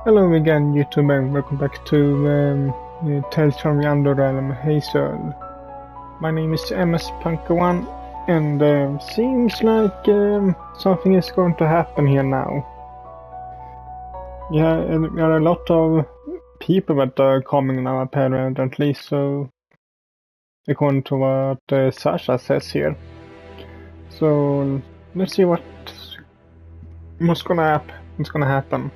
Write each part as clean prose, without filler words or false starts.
Hello again, YouTube, and welcome back to Tales from the Underrealm, Hazel. My name is MS-Punker1, and seems like something is going to happen here now. Yeah, and there are a lot of people that are coming now, apparently, so according to what Sasha says here. So let's see what's gonna happen.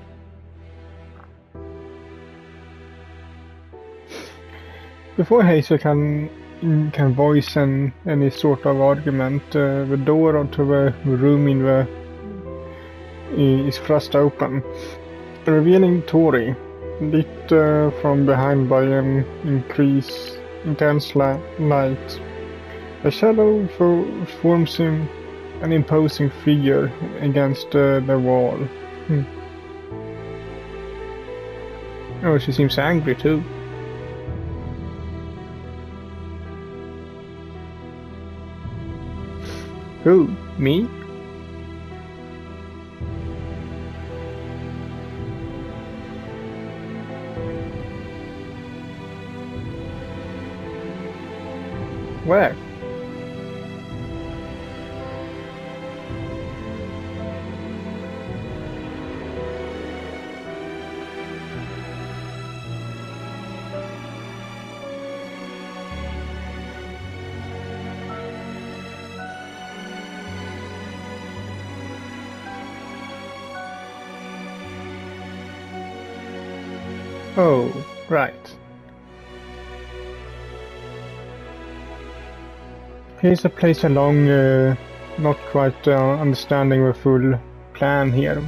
Before Hazel can voice any sort of argument, the door onto the room is thrust open, revealing Tori, lit from behind by an intense light. A shadow forms in an imposing figure against the wall. Oh, she seems angry too. Who? Me? Where? Oh, right. Here's a place along, not quite understanding the full plan here.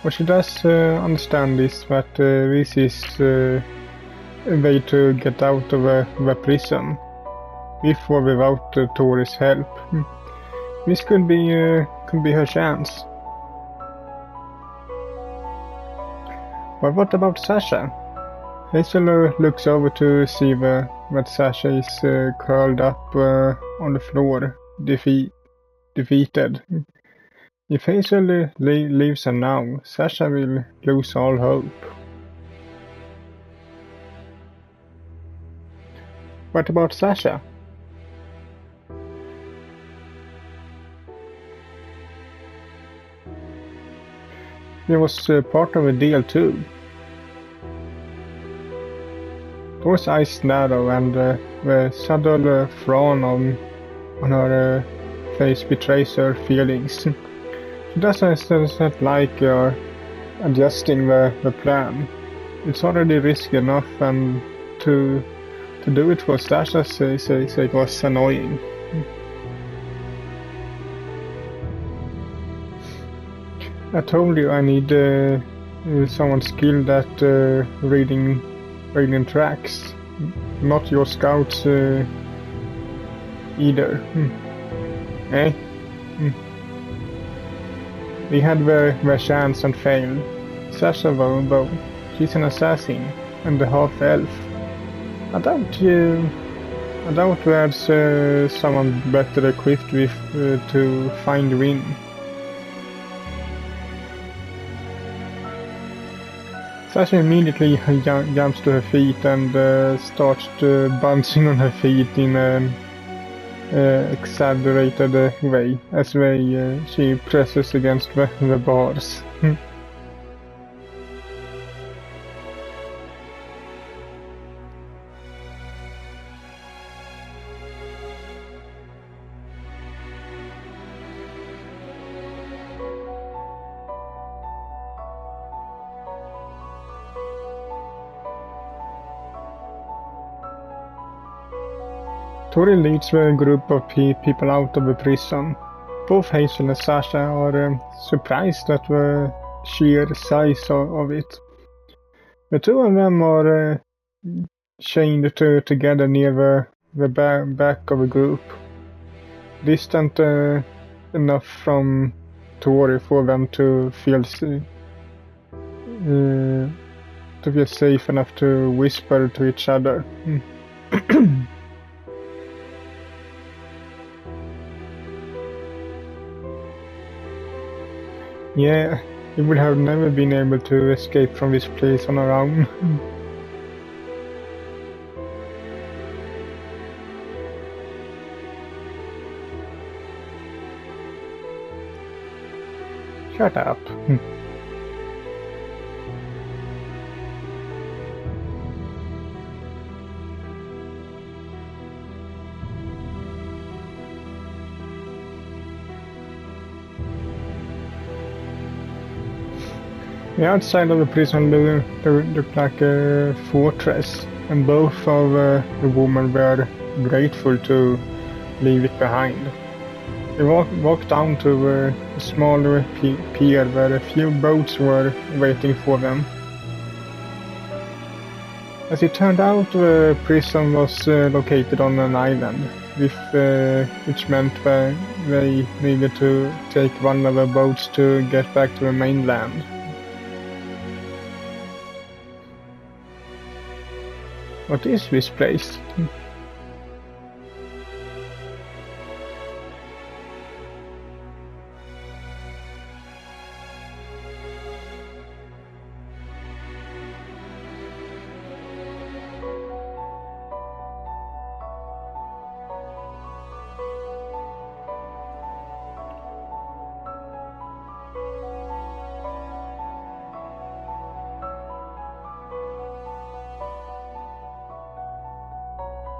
What she does understand is that this is a way to get out of the prison, with or without Toris' help. This could be her chance. But what about Sasha? Hazel looks over to see that Sasha is curled up on the floor, defeated. If Hazel leaves her now, Sasha will lose all hope. What about Sasha? He was part of a deal too. Those eyes narrow, and the subtle frown on her face betrays her feelings. She doesn't like adjusting the plan. It's already risky enough, and to do it for Sasha's sake was annoying. I told you I need someone skilled at reading tracks, not your scouts either. Eh? We had the chance and failed. Sasha though, she's an assassin and a half-elf. I doubt there's someone better equipped with to find Win. Sasha immediately jumps to her feet and starts bouncing on her feet in an exaggerated way as she presses against the bars. Tori leads a group of people out of the prison. Both Hazel and Sasha are surprised at the sheer size of it. The two of them are chained together near the back of the group, distant enough from Tori for them to feel safe enough to whisper to each other. Yeah, He would have never been able to escape from this place on her own. Shut up. The outside of the prison looked like a fortress, and both of the women were grateful to leave it behind. They walked down to a small pier where a few boats were waiting for them. As it turned out, the prison was located on an island, which meant that they needed to take one of the boats to get back to the mainland. What is this place?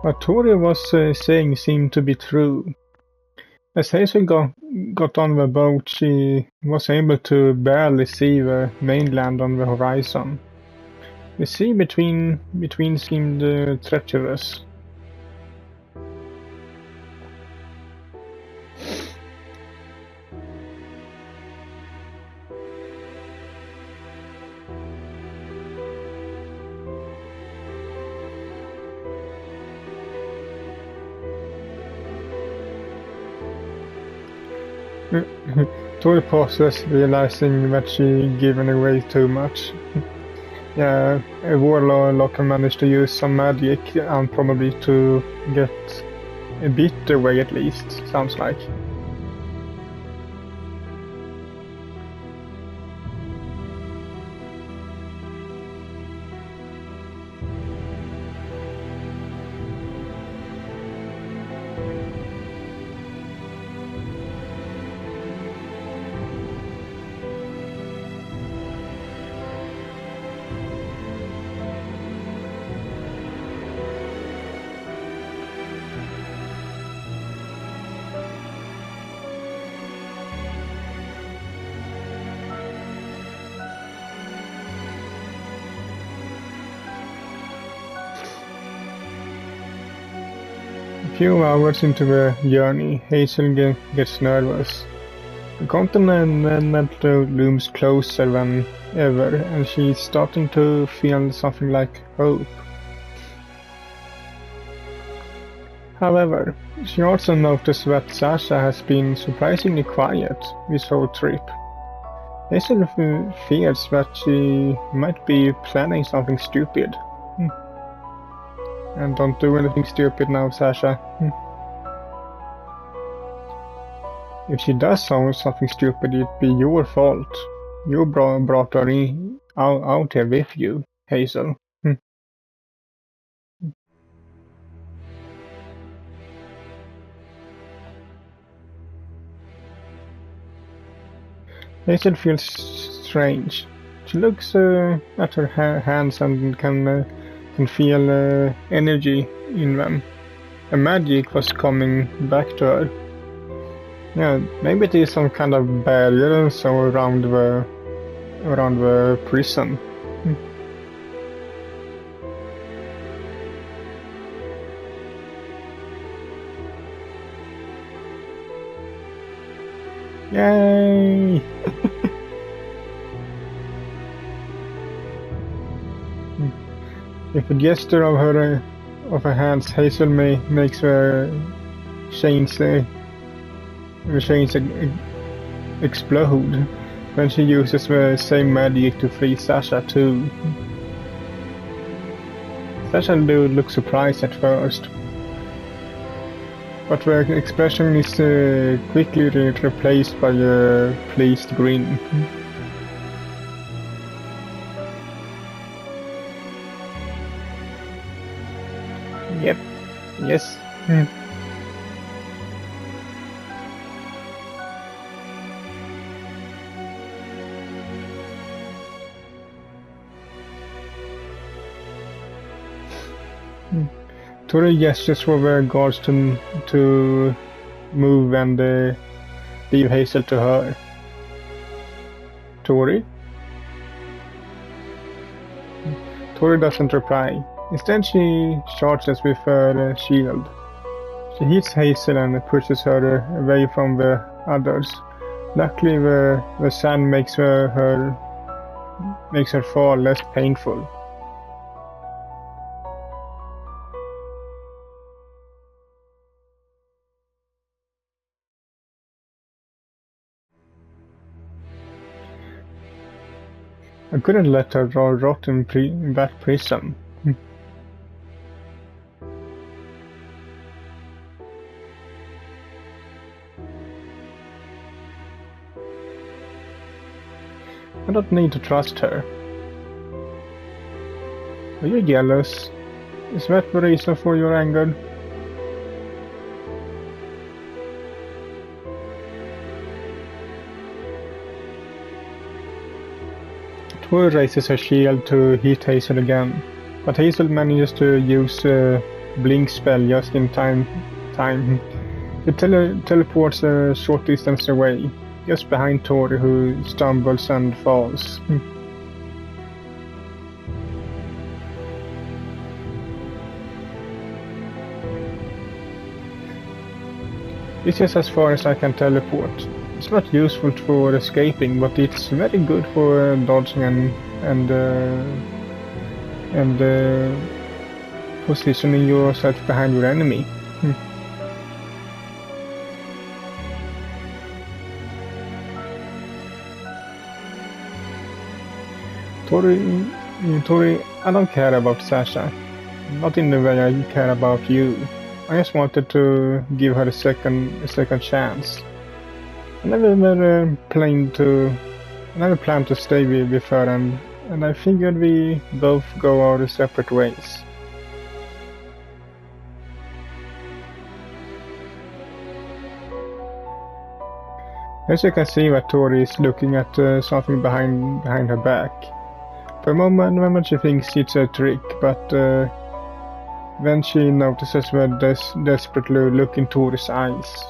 What Tori was saying seemed to be true. As Hazel got on the boat, she was able to barely see the mainland on the horizon. The sea between seemed treacherous. Tori pauses, realizing that she'd given away too much. Yeah, a warlock managed to use some magic and probably to get a bit away at least, sounds like. A few hours into the journey, Hazel gets nervous. The continent looms closer than ever, and she's starting to feel something like hope. However, she also noticed that Sasha has been surprisingly quiet this whole trip. Hazel fears that she might be planning something stupid. And don't do anything stupid now, Sasha. If she does something stupid, it'd be your fault. You brought her out here with you, Hazel. Hazel feels strange. She looks at her hands and can feel energy in them. The magic was coming back to her. Yeah, maybe it is some kind of barrier so around the prison. Yay! If a gesture of her hands, Hazel makes her chains explode when she uses the same magic to free Sasha too. Sasha looks surprised at first, but the expression is quickly replaced by a pleased grin. Yes. Hmm. Tori gestures for the guards to move and leave Hazel to her. Tori? Tori doesn't reply. Instead, she charges with her shield. She hits Hazel and pushes her away from the others. Luckily, the sand makes her fall less painful. I couldn't let her rot in that prison. I don't need to trust her. Are you jealous? Is that the reason for your anger? Tori raises her shield to hit Hazel again, but Hazel manages to use a blink spell just in time. It teleports a short distance away, just behind Tori, who stumbles and falls. This is as far as I can teleport. It's not useful for escaping, but it's very good for dodging and positioning yourself behind your enemy. Tori, I don't care about Sasha. Not in the way I care about you. I just wanted to give her a second chance. I never planned to stay with her, and I figured we both go our separate ways. As you can see, that Tori is looking at something behind her back. For a moment she thinks it's a trick, but then she notices the desperate look in Toris' eyes.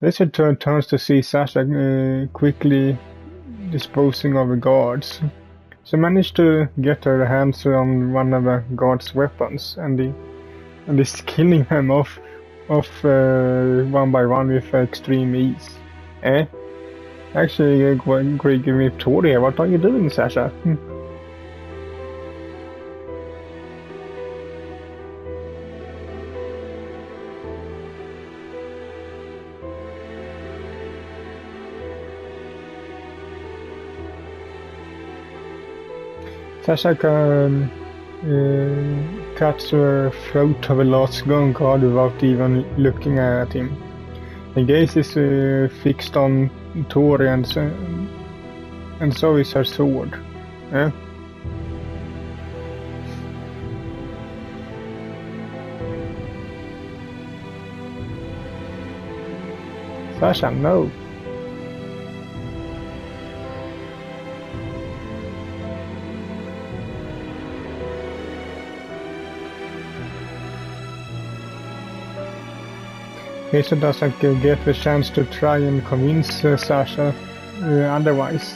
Richard turns to see Sasha quickly disposing of the guards. She managed to get her hands on one of the guards' weapons and is killing them off one by one with extreme ease. Actually, agreeing with Tori, what are you doing, Sasha? Sasha cuts her throat of a last guard without even looking at him. The gaze is fixed on Tori, and so is her sword. Sasha, no. Hazel doesn't get the chance to try and convince Sasha otherwise.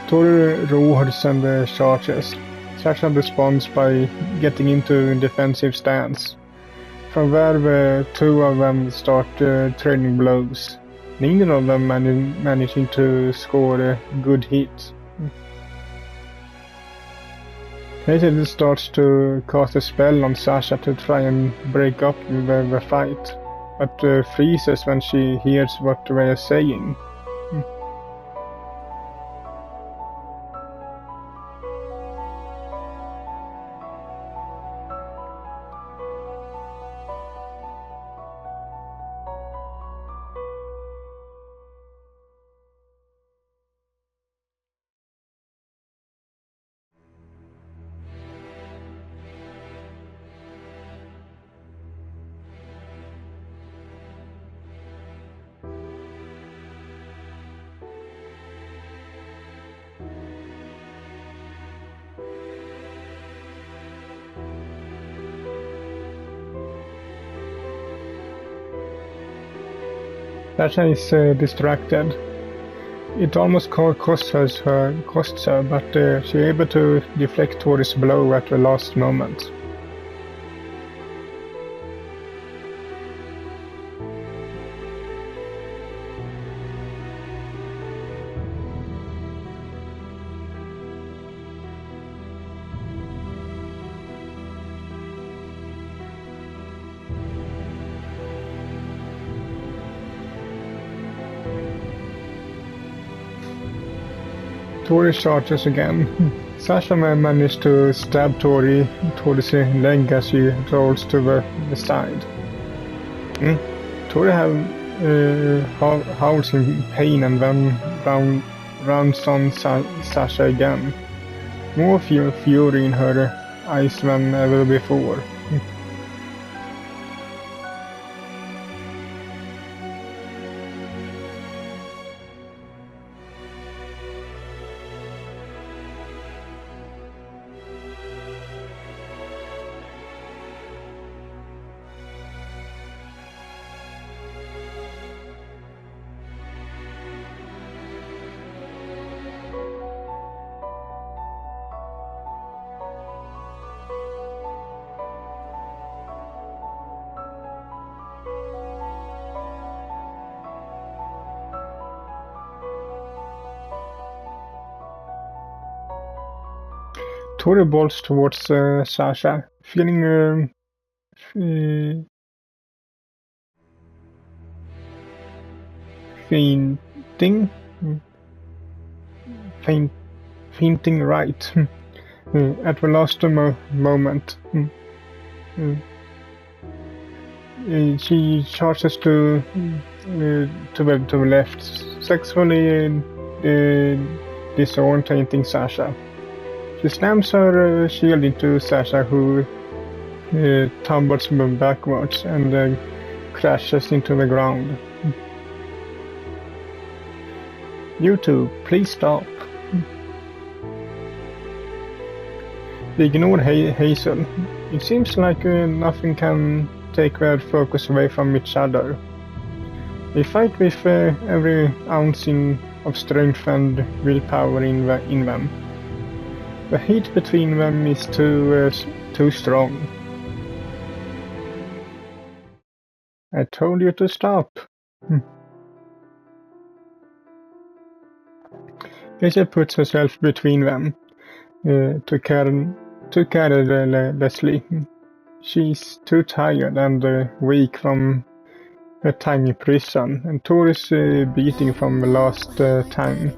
Tori roars and charges. Sasha responds by getting into a defensive stance. From there, the two of them start trading blows, neither of them managing to score a good hit. Hazel starts to cast a spell on Sasha to try and break up the fight, but freezes when she hears what they are saying. Sasha is distracted. It almost costs her, but she's able to deflect Toris' blow at the last moment. Tori charges again. Sasha managed to stab Tori's leg as she rolls to the side. Tori howls in pain and then rounds on Sasha again. More fury in her eyes than ever before. Tori bolts towards Sasha, feeling fainting right at the last moment. She charges to the left, successfully disorientating Sasha. She slams her shield into Sasha, who tumbles backwards and crashes into the ground. You two, please stop. They ignore Hazel. It seems like nothing can take their focus away from each other. They fight with every ounce of strength and willpower in them. The heat between them is too strong. I told you to stop. Hazel puts herself between them to carry Leslie. She's too tired and weak from her time in prison, and Toris beating from the last time.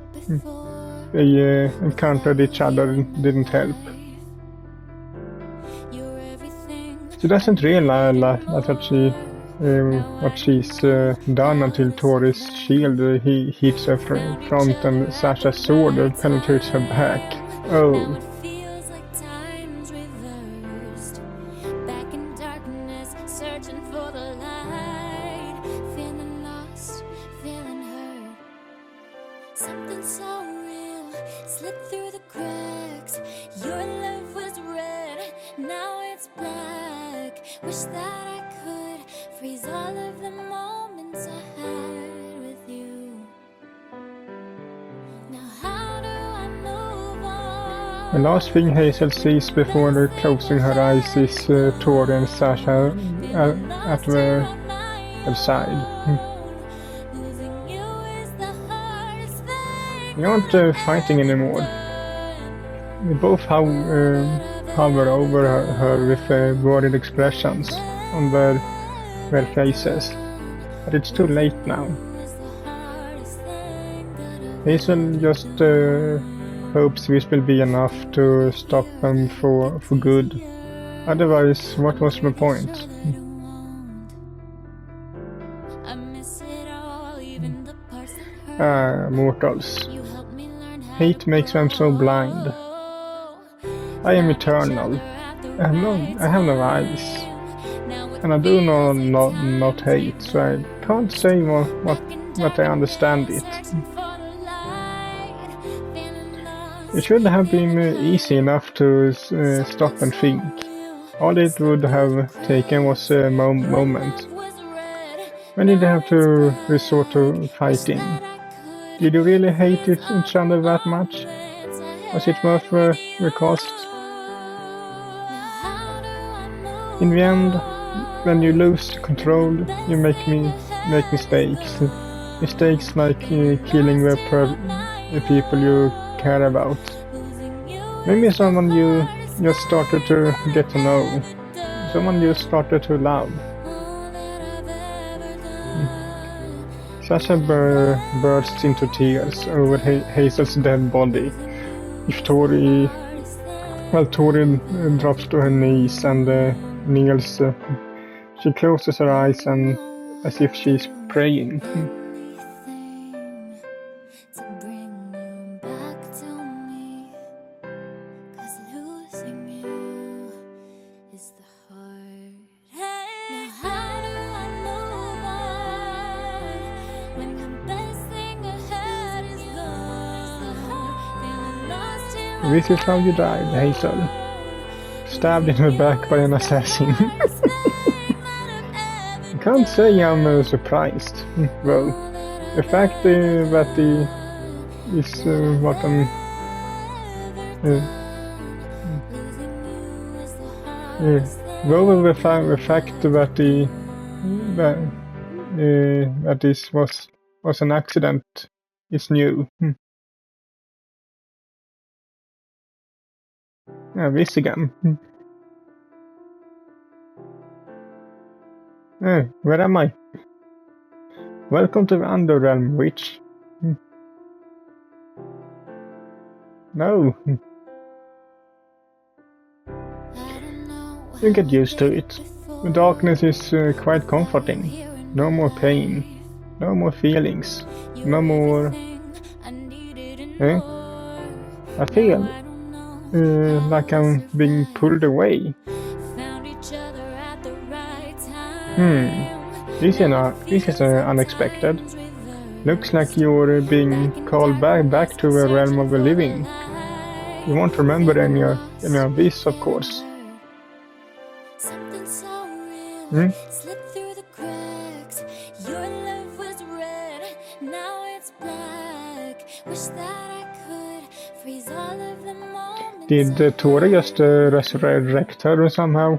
They encountered each other didn't help. She doesn't realize what she's done until Toris' shield hits her front and Sasha's sword penetrates her back. Oh. The last thing Hazel sees before closing her eyes is Tori and Sasha at her side. They aren't fighting anymore. They both hover over her with worried expressions on their faces, but it's too late now. Hazel just hopes this will be enough to stop them for good. Otherwise, what was the point? Mortals. Hate makes them so blind. I am eternal. I have no eyes. And I do not hate, so I can't say what I understand it. It should have been easy enough to stop and think. All it would have taken was a moment. When did you have to resort to fighting? Did you really hate each other that much? Was it worth the cost? In the end, when you lose control, you make mistakes. Mistakes like killing the people you care about. Maybe someone you just started to get to know. Someone you started to love. Sasha bursts into tears over Hazel's dead body. Tori drops to her knees and kneels. She closes her eyes and as if she's praying. This is how you died, Hazel. Stabbed in the back by an assassin. I can't say I'm surprised. Well, the fact that he is what I'm... well, the fact that that this was an accident is new. Ja, visst again. Hey, where am I? Welcome to the Underrealm, witch. No. You get used to it. The darkness is quite comforting. No more pain. No more feelings. No more... I feel like I'm being pulled away. This is unexpected. Looks like you're being called back to the realm of the living. You won't remember any of this, of course. Did Tori just resurrect her somehow?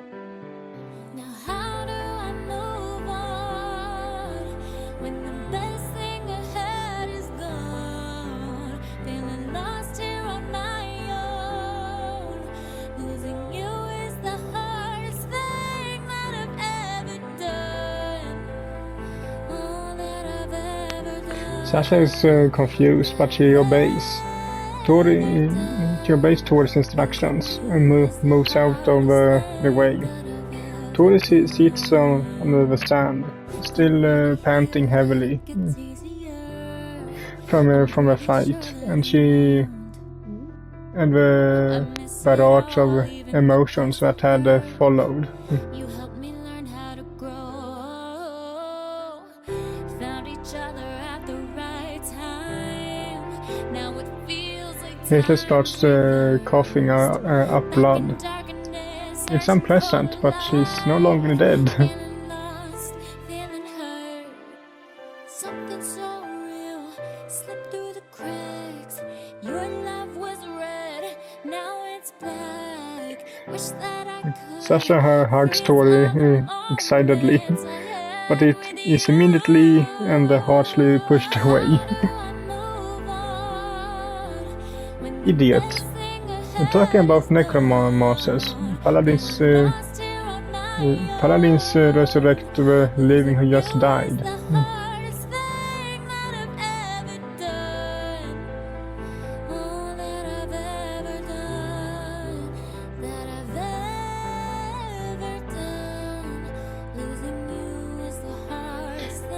Sasha is confused, but she obeys. She obeys Toris' instructions and moves out of the way. Toris sits under the sand, still panting heavily from a fight, and the barrage of emotions that had followed. Hazel starts coughing up blood. It's unpleasant, but she's no longer dead. Sasha hugs Tori excitedly, but it is immediately and harshly pushed away. Idiot. I'm talking about necromancers. Paladins resurrect the living who just died.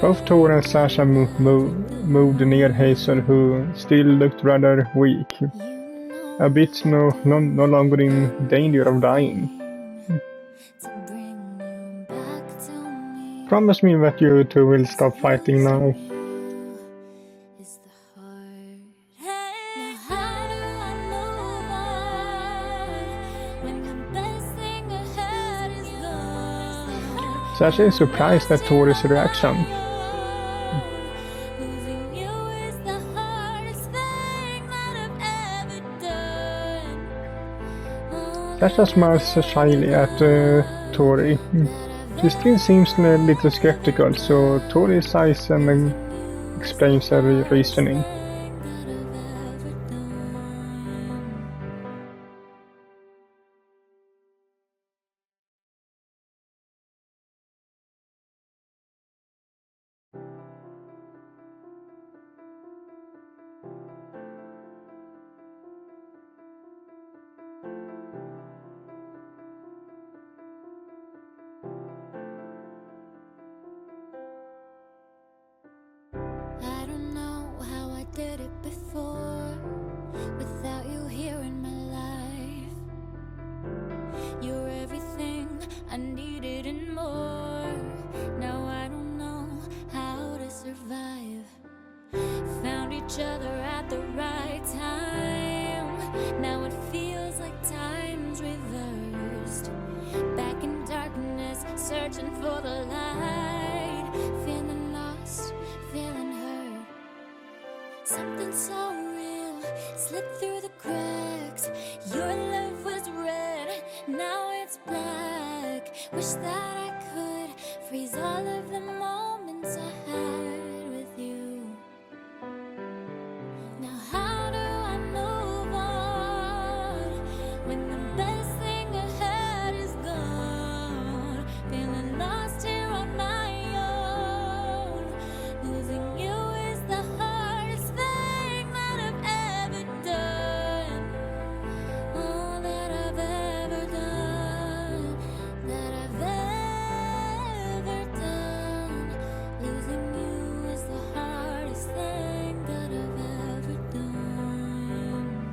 Both Tori and Sasha moved near Hazel, who still looked rather weak. A bit no longer in danger of dying. Promise me that you two will stop fighting now. Sasha is surprised at Tori's reaction. Sasha smiles shyly at Tori. She still seems a little skeptical, so Tori sighs and explains her reasoning. I don't know how I did it before, without you here in my life. You're everything I needed and more. Now I don't know how to survive. Found each other at the right time. Now it feels like time's reversed. Back in darkness, searching for the light. Feeling lost, feeling hurt. Something so real slipped through the cracks. Your love was red, now it's black. Wish that I could freeze all of the moments I had with you. Now how do I move on when the best thing ahead is gone? Feeling lost here on my own. Losing you is the hardest thing that I've ever done. All that I've ever done, that I've ever done. Losing you is the hardest thing that I've ever done.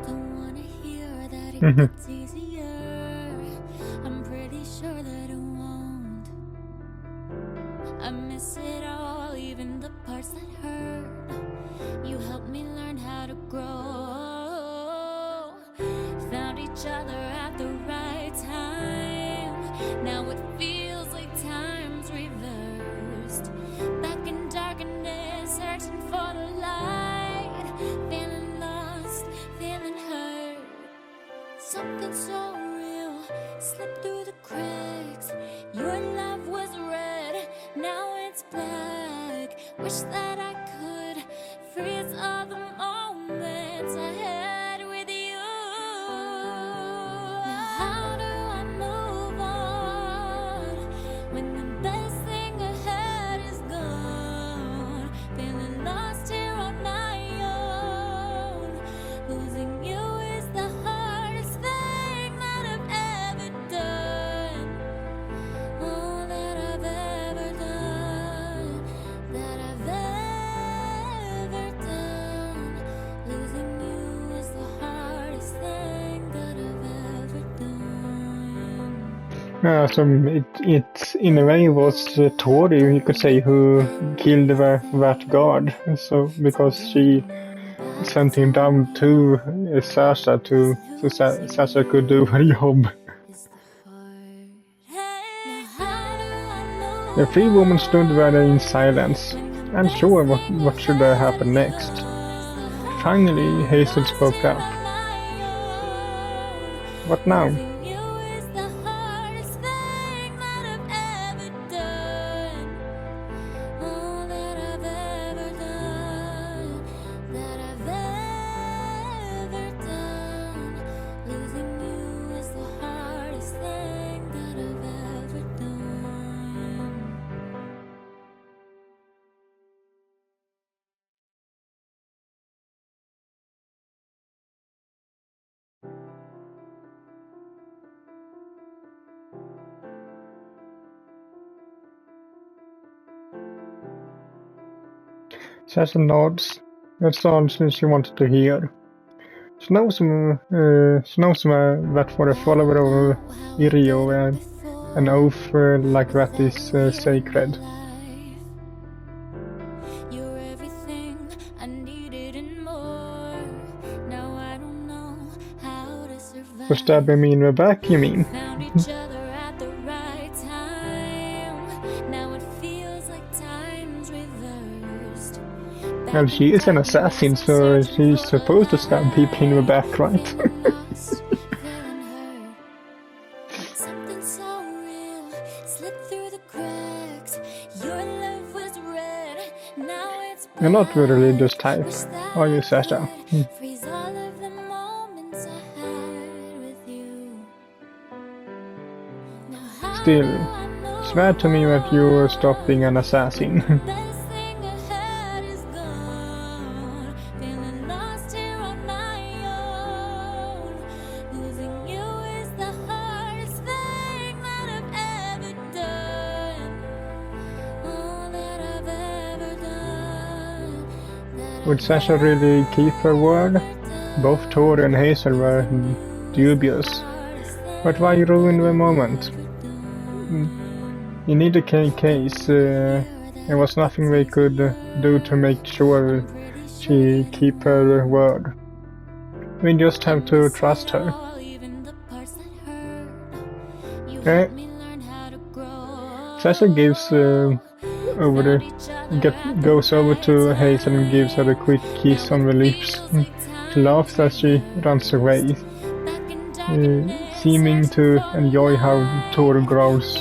Don't wanna hear that it gets easier. I'm pretty sure that it won't. I miss it all, even the parts that hurt. You helped me learn how to grow. Found each other at the right time. Now it feels like time's reversed. Back in darkness, searching for the light. Feeling lost, feeling hurt. Something so real slipped through the cracks. Your love was red, now it's black. Wish that I could freeze all the moments I had with you. Now how do I move on when the best thing ahead is gone? Feeling lost here on my own. Losing you is the hardest thing that I've ever done. All that I've ever done, that I've ever done. Losing you is the hardest thing that I've ever done. Yeah, so it in a way was Tori, you could say, who killed that guard. So because she sent him down to Sasha so Sasha could do her job. The three women stood there in silence, unsure what should happen next. Finally, Hazel spoke up. What now? Sasha nods. That's all she wanted to hear. She knows that for a follower of Irio, an oath like that is sacred. You're everything I needed and more. Now I don't know how to survive. For stabbing me in the back, you mean? Found each other at the right time. Now it feels like time's reversed. Well, she is an assassin, so she's supposed to stab people in the back, right? slipped through the cracks. Your love was red, now it's You're not the black. religious type, Wish that are you, I Sasha? could freeze all of the moments I had with you. Now how do Still, I know swear to me that you stop being an assassin. best thing ahead is gone? Feeling lost here on my own. Losing you is the hardest thing that I've ever done. All that I've ever done. Would Sasha really keep her word? Both Tori and Hazel were dubious. But why ruin the moment? You need a case. There was nothing they could do to make sure she keep her word. We just have to trust her. Eh? Sasha goes over to Hazel and gives her a quick kiss on the lips. She laughs as she runs away, seeming to enjoy how Tori growls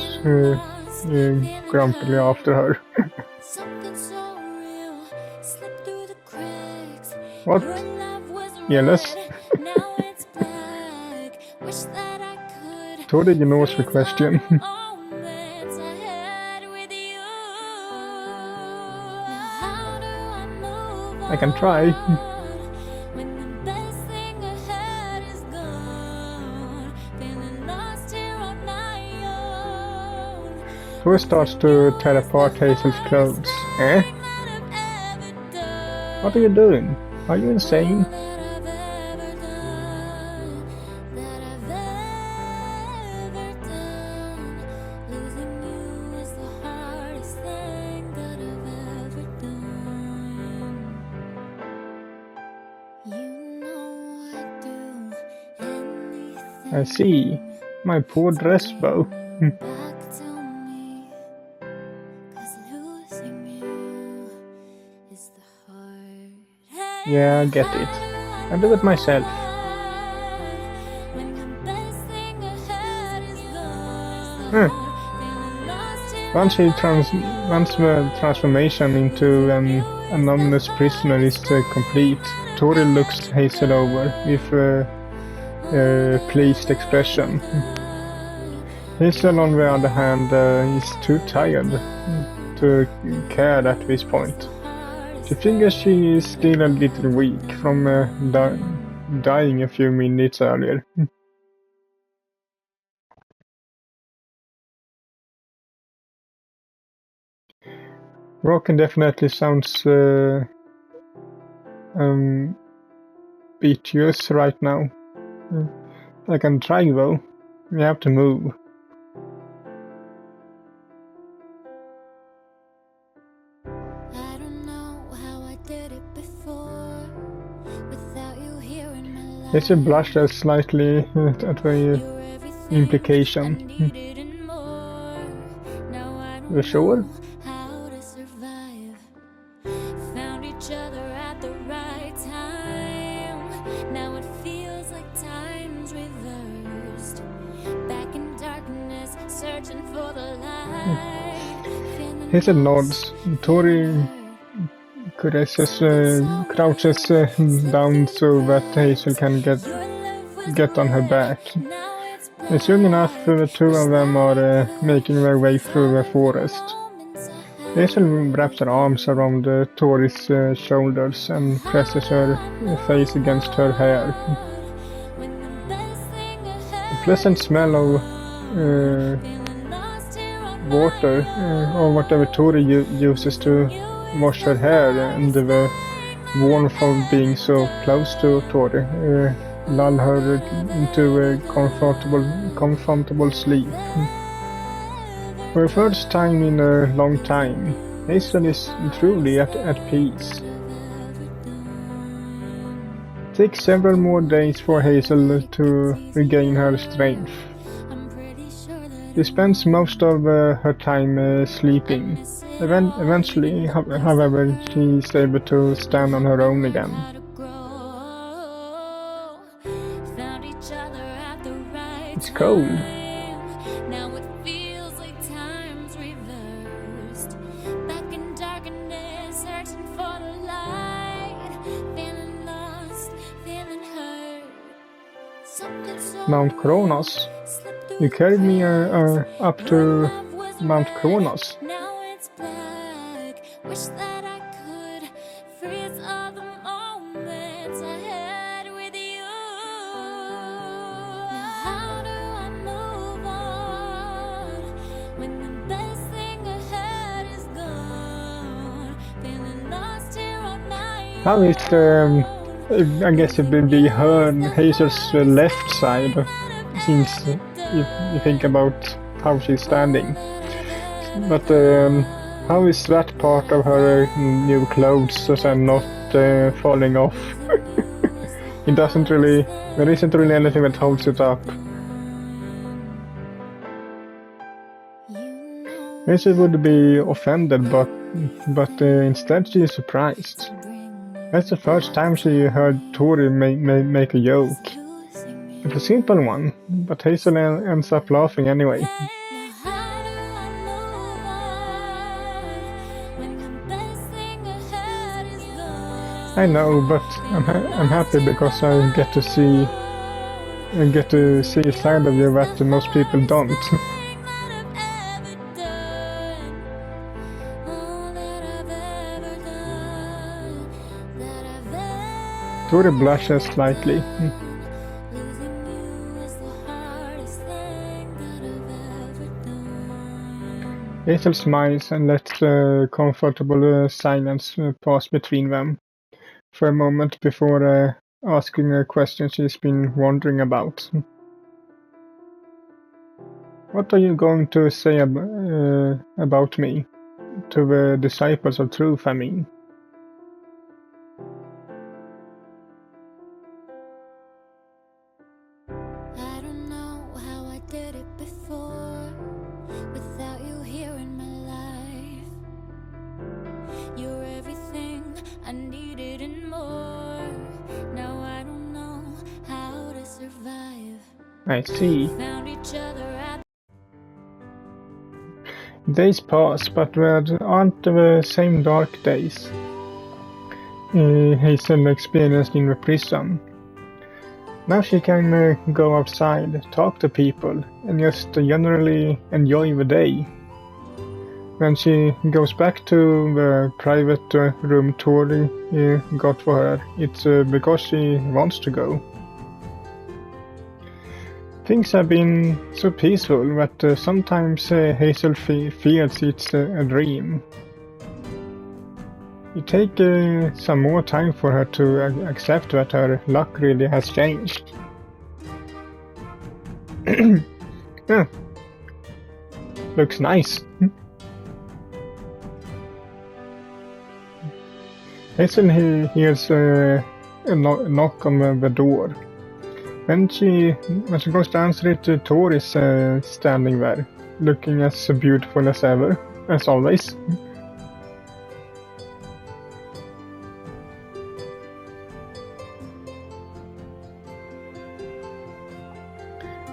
grumpily after her. What? Jealous? Tori ignores the question. I can try. Tori starts to tear apart Hazel's clothes. Eh? What are you doing? Are you insane? I see. My poor dress bow. Yeah, I get it. I'll do it myself. Once the transformation into an anonymous prisoner is complete, Tori looks Hazel over with a pleased expression. Hazel, on the other hand, is too tired to care at this point. She figures she is still a little weak from dying a few minutes earlier. Broken definitely sounds beaches right now. I can try though. We have to move. Hazel blushes slightly at the implication. You sure? Hazel nods. Tori crouches down so that Hazel can get on her back. Soon enough, the two of them are making their way through the forest. Hazel wraps her arms around Tori's shoulders and presses her face against her hair. The pleasant smell of water, or whatever Tori uses to wash her hair, and the warmth of being so close to Tori lull her into a comfortable sleep. For the first time in a long time, Hazel is truly at peace. It takes several more days for Hazel to regain her strength. She spends most of her time sleeping. Eventually, however, she is able to stand on her own again. It's cold. for the light, feeling lost, feeling hurt. Something so Mount Kronos. slipped through You carried me up to love was Mount red, Kronos. now it's black. Wish that I could freeze all the moments I had with you. Now how do I move on when the best thing ahead is gone? Feeling lost here on my How is I guess it will be her and Hazel's left side, since you think about how she's standing. But how is that part of her new clothes so they're not falling off? It doesn't really, there isn't really anything that holds it up. Hazel would be offended, but instead she is surprised. That's the first time she heard Tori make a joke. It's a simple one, but Hazel ends up laughing anyway. I know, but I'm happy because I get to see a side of you that most people don't. Tori blushes slightly. Hazel smiles and lets a comfortable silence pass between them for a moment before asking a question she's been wondering about. What are you going to say about me to the disciples of truth, I mean? I don't know how I did it before without you here in my life. You're everything I needed and more. Now I don't know how to survive. I see. Found each other at Days pass, but there aren't the same dark days Hazel experienced in the prison. Now she can go outside, talk to people, and just generally enjoy the day. When she goes back to the private room Tori got for her, it's because she wants to go. Things have been so peaceful that sometimes Hazel feels it's a dream. It takes some more time for her to accept that her luck really has changed. Yeah. Looks nice. Hazel hears a knock on the door. When she goes to answer it, Toris standing there, looking as beautiful as ever, as always.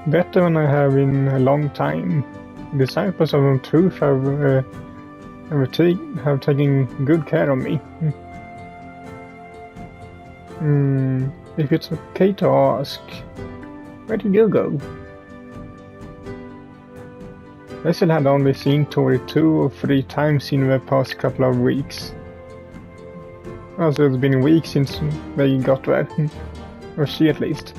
Better than I have in a long time. Disciples of the truth have taken good care of me. If it's okay to ask, where did you go? Hazel had only seen Tori 2 or 3 times in the past couple of weeks. Also, it's been weeks since they got there, or she at least.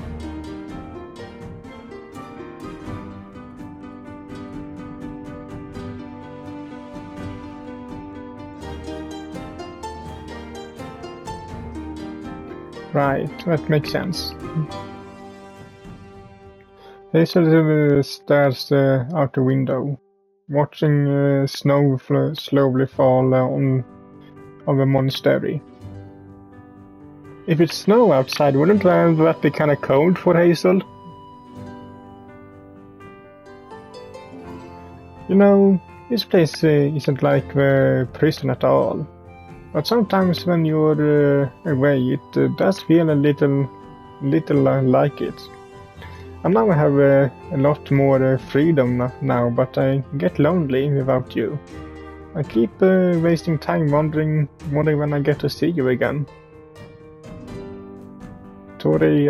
Right, that makes sense. Hazel stares out the window, watching snow slowly fall on the monastery. If it's snow outside, wouldn't that be kinda cold for Hazel? You know, this place isn't like the prison at all. But sometimes when you're away, it does feel a little like it. And now I have a lot more freedom now, but I get lonely without you. I keep wasting time wondering when I get to see you again. Tori,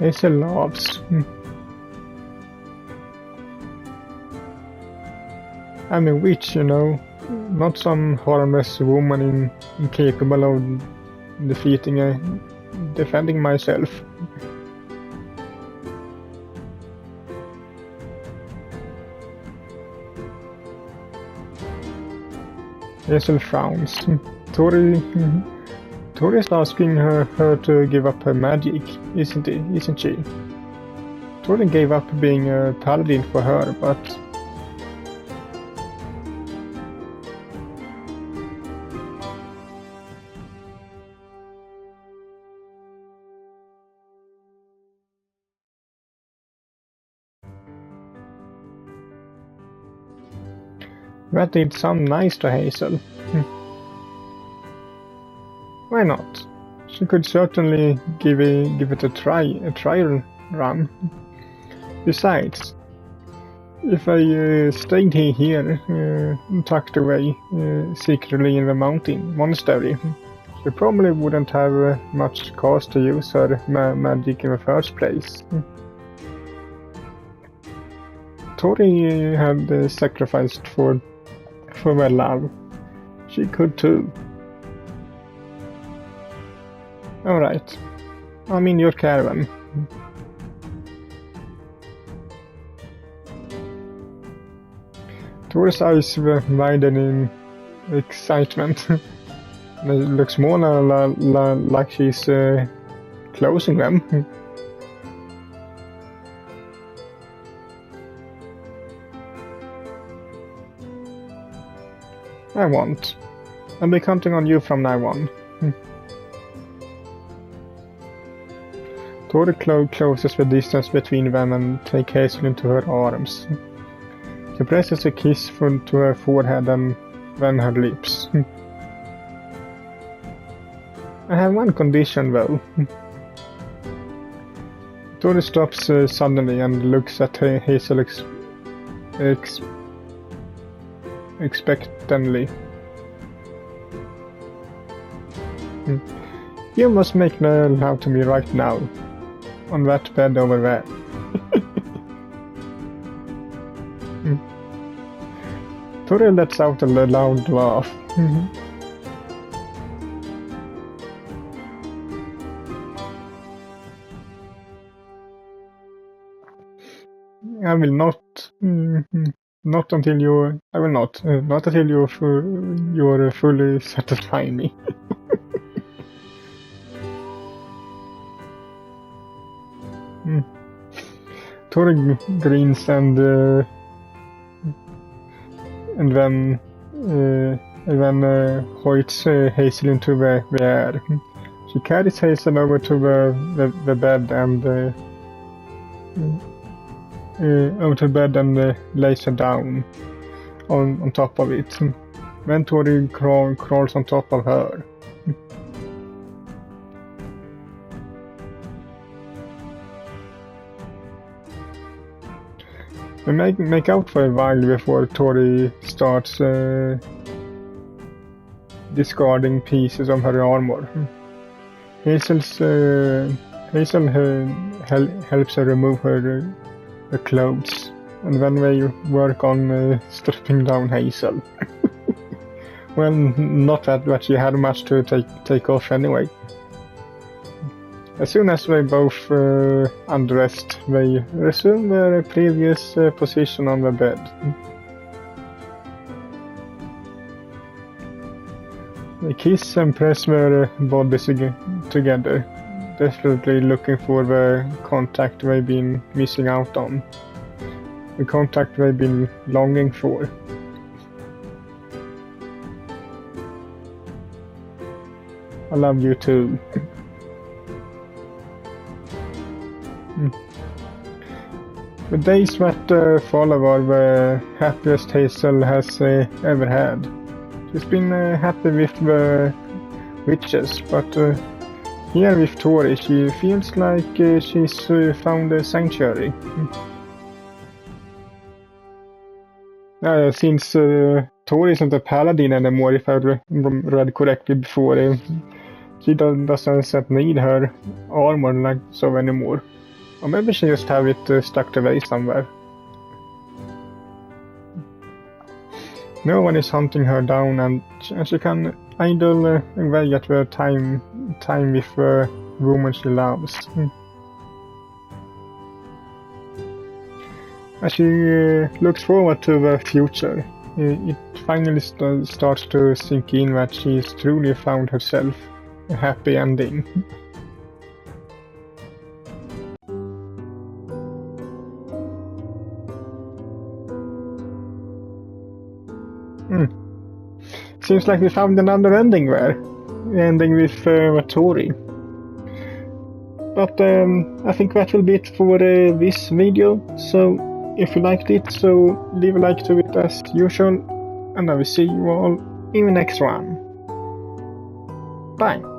Hazel loves. I'm a witch, you know, not some harmless woman incapable of defending myself. Hazel frowns. Tori is asking her to give up her magic, isn't she? Tori gave up being a paladin for her, but that did sound nice to Hazel. Why not? She could certainly give it a trial run. Besides, if I stayed here, tucked away secretly in the monastery, she probably wouldn't have much cause to use her magic in the first place. Tori had sacrificed for her love. She could too. Alright, I'm in your caravan. Toris' eyes widen in excitement. It looks more like she's closing them. I won't. I'll be counting on you from now on. Tori closes the distance between them and takes Hazel into her arms. She presses a kiss to her forehead and then her lips. I have one condition though. Tori stops suddenly and looks at Hazel expectantly. You must make love to me right now. On that bed over there. Tori lets out a loud laugh. I will not. Not until you. I will not. Not until you're fully satisfying me. Tori grins and then hoists Hazel into the air. She carries Hazel over to the bed and lays her down on top of it. Then Tori crawls on top of her. We make out for a while before Tori starts discarding pieces of her armor. Hazel helps her remove her clothes, and then they work on stripping down Hazel. Well, not that she had much to take off anyway. As soon as they both undressed, they resumed their previous position on the bed. They kiss and press their bodies together. Definitely looking for the contact they've been missing out on. The contact they've been longing for. I love you too. The days that follow are the happiest Hazel has ever had. She's been happy with the witches, but here with Tori she feels like she's found a sanctuary. Since Tori isn't a paladin anymore, if I read correctly before, she doesn't need her armor like so anymore. Or maybe she just have it stuck away somewhere. No one is hunting her down, and she can idle away at the time with the woman she loves. As she looks forward to the future, it finally starts to sink in that she's truly found herself a happy ending. Seems like we found another ending there. Ending with Tori. But I think that will be it for this video. So if you liked it, so leave a like to it as usual. And I will see you all in the next one. Bye.